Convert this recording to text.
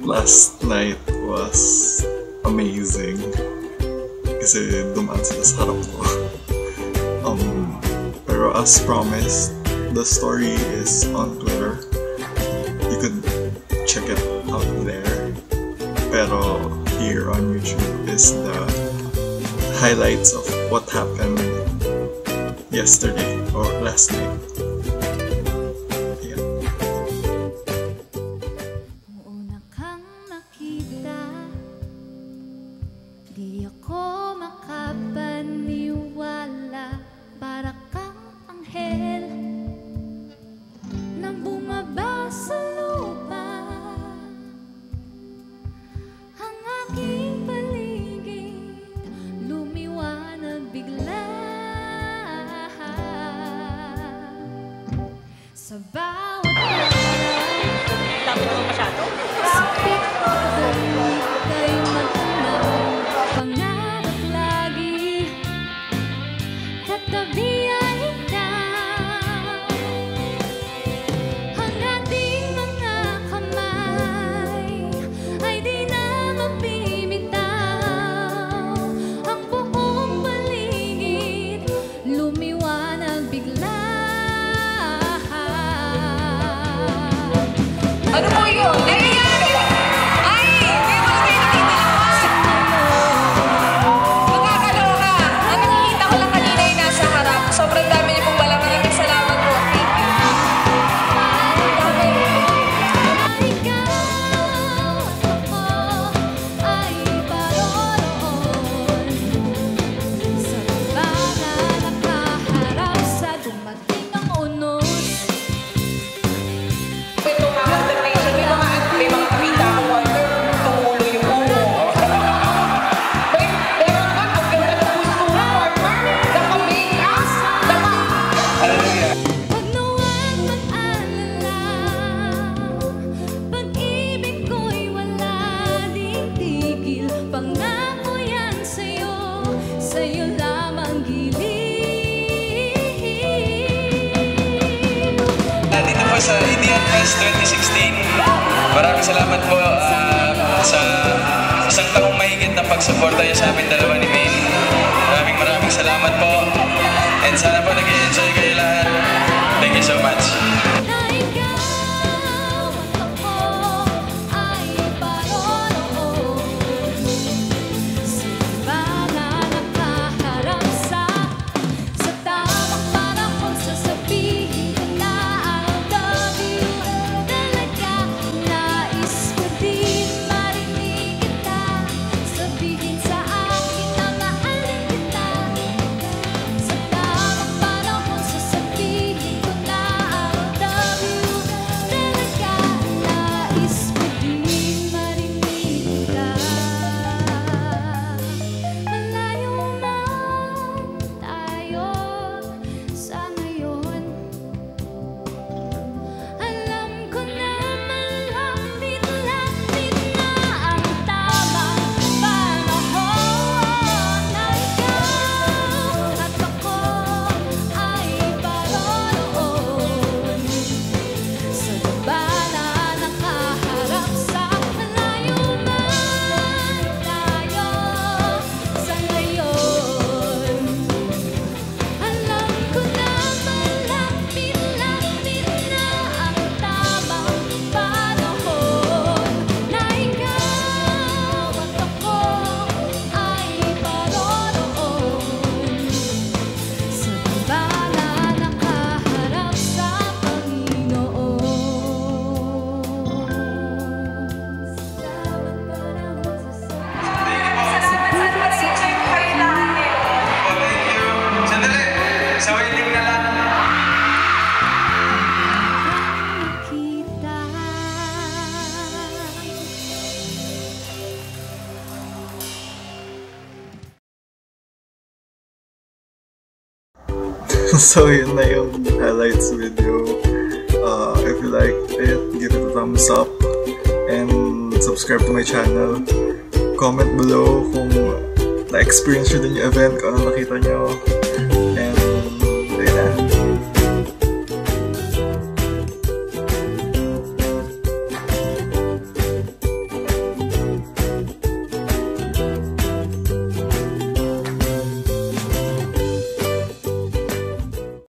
Last night was amazing kasi dumaan sila sa harap ko. Pero as promised, the story is on Twitter. You could check it out there. Pero here on YouTube is the highlights of what happened yesterday or last night. Di ako makapaniwala, para kang anghel nang bumaba sa lupa. Ang aking paligid lumiwanag bigla. Sa bawat lapit mo masyado? sakit ko kay matanaw. Pangarap lagi, katabi ay ikaw. Ang ating mga kamay ay di na mapimitaw. Ang buong paligid lumiwanag bigla. Ano po yun? Nangyayari! Ay! Hindi mo lang kayo nakita naman! Magkakaloka! Ang nakikita ko lang kanina ay nasa harap. Sobrang dami niyo pong walang maraming salamat po. Thank you. Sa Indian Fest 2016. Maraming salamat po sa isang taong mahigit na pagsuporta niyo sa amin dalawa ni Maine. Maraming salamat po. And sana po nag-enjoy kayo lahat. Thank you so much. So yun na yung highlights video. If you liked it, give it a thumbs up and subscribe to my channel. Comment below kung na-experience nyo din yung event, kung ano nakita nyo.